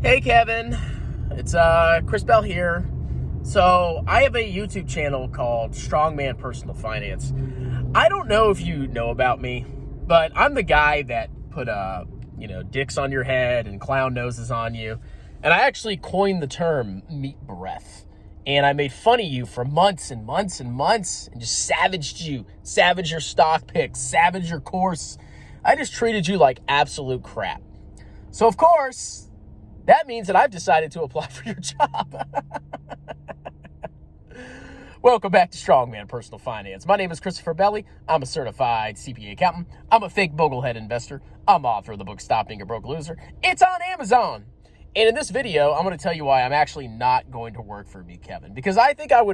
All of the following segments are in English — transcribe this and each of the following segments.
Hey Kevin, it's Chris Bell here. So I have a YouTube channel called Strongman Personal Finance. I don't know if you know about me, but I'm the guy that put dicks on your head and clown noses on you. And I actually coined the term meat breath. And I made fun of you for months and months and months and just savaged your stock picks, savaged your course. I just treated you like absolute crap. So of course, that means that I've decided to apply for your job. Welcome back to Strongman Personal Finance. My name is Christopher Belli. I'm a certified CPA accountant. I'm a fake boglehead investor. I'm author of the book Stop Being a Broke Loser. It's on Amazon. And in this video, I'm going to tell you why I'm actually not going to work for Meet Kevin, because I think I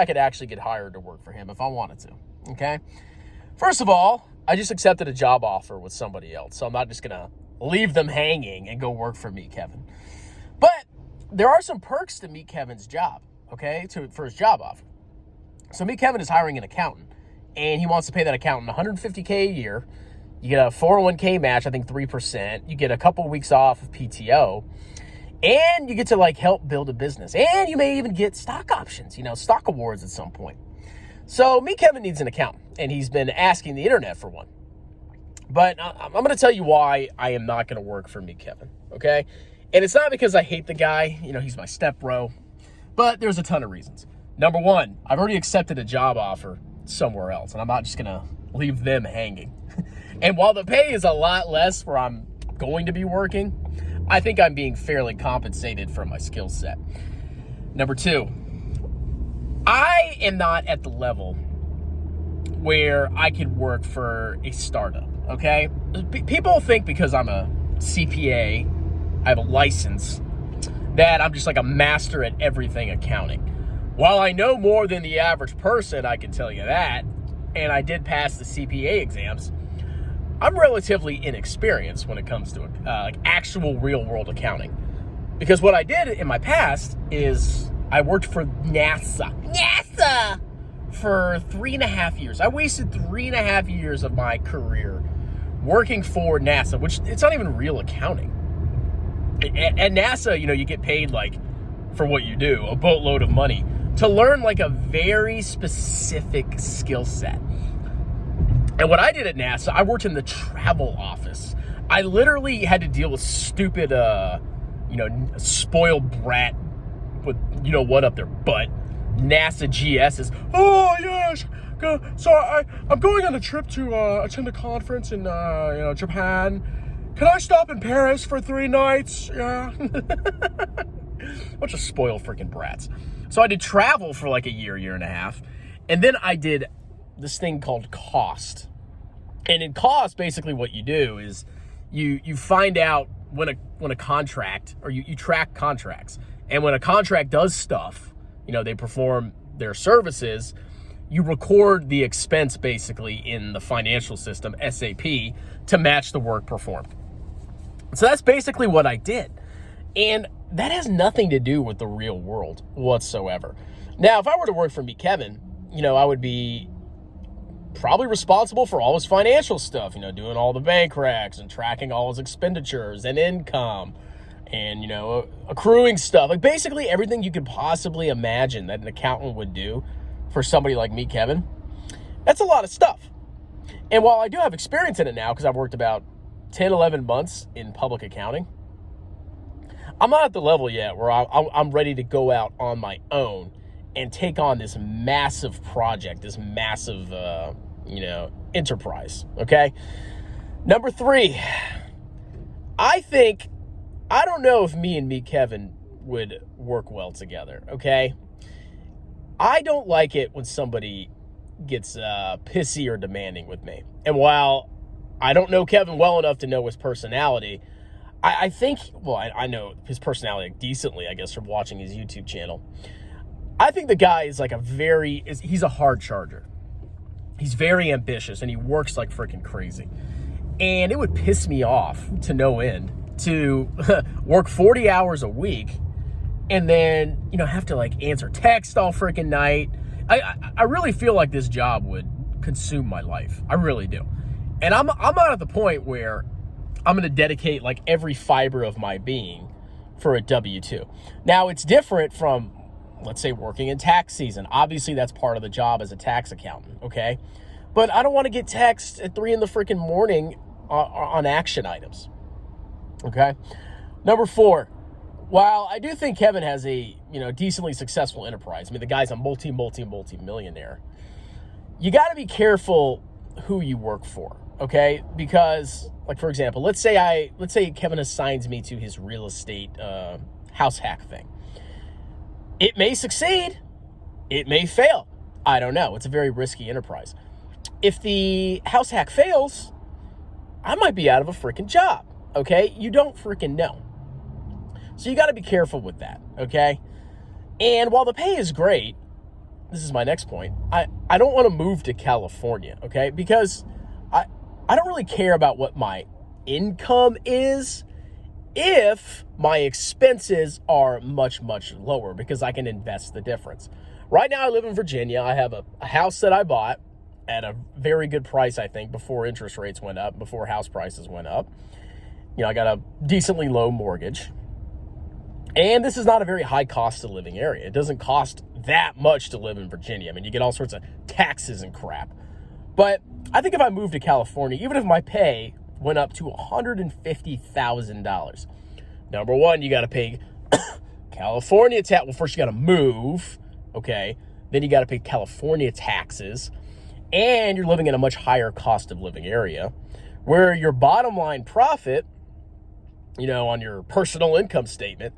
could actually get hired to work for him if I wanted to. Okay. First of all, I just accepted a job offer with somebody else, so I'm not just going to leave them hanging and go work for Meet Kevin. But there are some perks to Meet Kevin's job, okay, for his job offer. So Meet Kevin is hiring an accountant, and he wants to pay that accountant $150K a year. You get a 401k match, I think 3%. You get a couple weeks off of PTO, and you get to help build a business. And you may even get stock options, stock awards at some point. So Meet Kevin needs an accountant, and he's been asking the internet for one. But I'm going to tell you why I am not going to work for Meet Kevin, okay? And it's not because I hate the guy. He's my step bro. But there's a ton of reasons. Number one, I've already accepted a job offer somewhere else, and I'm not just going to leave them hanging. And while the pay is a lot less where I'm going to be working, I think I'm being fairly compensated for my skill set. Number two, I am not at the level where I could work for a startup, okay? People think because I'm a CPA, I have a license, that I'm just like a master at everything accounting. While I know more than the average person, I can tell you that, and I did pass the CPA exams, I'm relatively inexperienced when it comes to actual real-world accounting. Because what I did in my past is I worked for NASA for 3.5 years. I wasted 3.5 years of my career working for NASA, which it's not even real accounting. At NASA, you get paid for what you do, a boatload of money to learn a very specific skill set. And what I did at NASA, I worked in the travel office. I literally had to deal with stupid, spoiled brat with what up their butt. NASA GSs. Oh yes, so I'm going on a trip to attend a conference in Japan. Can I stop in Paris for 3 nights? Yeah. Bunch of spoiled freaking brats. So I did travel for a year and a half, and then I did this thing called cost. And in cost, basically what you do is you find out when a contract, or you track contracts, and when a contract does stuff, they perform their services, you record the expense basically in the financial system, SAP, to match the work performed. So that's basically what I did. And that has nothing to do with the real world whatsoever. Now, if I were to work for Meet Kevin, I would be probably responsible for all his financial stuff, doing all the bank recs and tracking all his expenditures and income and, accruing stuff. Basically everything you could possibly imagine that an accountant would do for somebody like Meet Kevin. That's a lot of stuff. And while I do have experience in it now, because I've worked about 10, 11 months in public accounting, I'm not at the level yet where I'm ready to go out on my own and take on this massive project, this massive, enterprise, okay? Number three, I don't know if me and Meet Kevin would work well together, okay? I don't like it when somebody gets pissy or demanding with me. And while I don't know Kevin well enough to know his personality, I think, I know his personality decently, I guess, from watching his YouTube channel. I think the guy is he's a hard charger. He's very ambitious, and he works like freaking crazy. And it would piss me off to no end to work 40 hours a week and then, have to answer text all freaking night. I really feel like this job would consume my life. I really do. And I'm not at the point where I'm going to dedicate every fiber of my being for a W-2. Now, it's different from, let's say, working in tax season. Obviously, that's part of the job as a tax accountant, okay? But I don't want to get text at 3 in the freaking morning on action items, okay? Number 4, while I do think Kevin has a, decently successful enterprise, I mean, the guy's a multi-millionaire, you got to be careful who you work for, okay? Because, like, for example, let's say Kevin assigns me to his real estate house hack thing. It may succeed. It may fail. I don't know. It's a very risky enterprise. If the house hack fails, I might be out of a freaking job, okay? You don't freaking know. So you got to be careful with that, okay? And while the pay is great, this is my next point, I don't want to move to California, okay? Because I don't really care about what my income is if my expenses are much, much lower, because I can invest the difference. Right now I live in Virginia. I have a house that I bought at a very good price, I think, before interest rates went up, before house prices went up. I got a decently low mortgage. And this is not a very high cost of living area. It doesn't cost that much to live in Virginia. I mean, you get all sorts of taxes and crap. But I think if I moved to California, even if my pay went up to $150,000, number one, you got to pay California tax. Well, first you got to move, okay? Then you got to pay California taxes. And you're living in a much higher cost of living area where your bottom line profit, on your personal income statement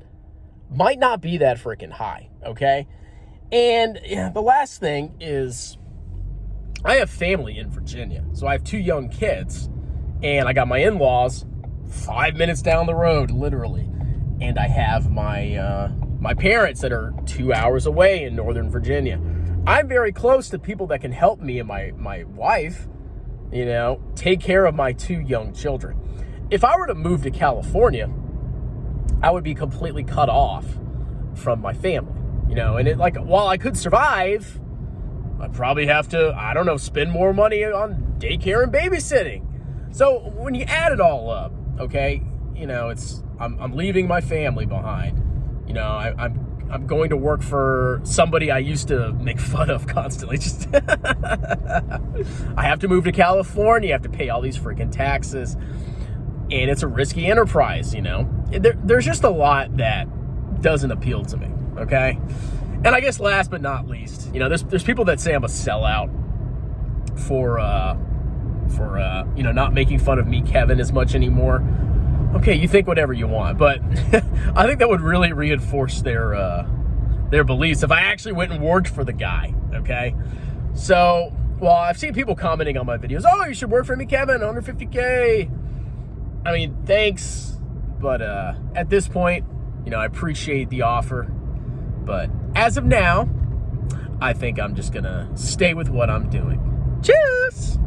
might not be that freaking high, okay? And the last thing is I have family in Virginia. So I have 2 young kids, and I got my in-laws 5 minutes down the road, literally. And I have my parents that are 2 hours away in Northern Virginia. I'm very close to people that can help me and my wife, take care of my 2 young children. If I were to move to California, I would be completely cut off from my family, and while I could survive, I'd probably have to, spend more money on daycare and babysitting. So when you add it all up, okay, I'm leaving my family behind. I'm going to work for somebody I used to make fun of constantly. I have to move to California. I have to pay all these freaking taxes. And it's a risky enterprise, There's just a lot that doesn't appeal to me, okay? And I guess last but not least, there's people that say I'm a sellout for not making fun of me, Kevin, as much anymore. Okay, you think whatever you want, but I think that would really reinforce their beliefs if I actually went and worked for the guy, okay? So, well, I've seen people commenting on my videos, oh, you should work for me, Kevin, $150K. I mean, thanks, but at this point, I appreciate the offer. But as of now, I think I'm just going to stay with what I'm doing. Cheers!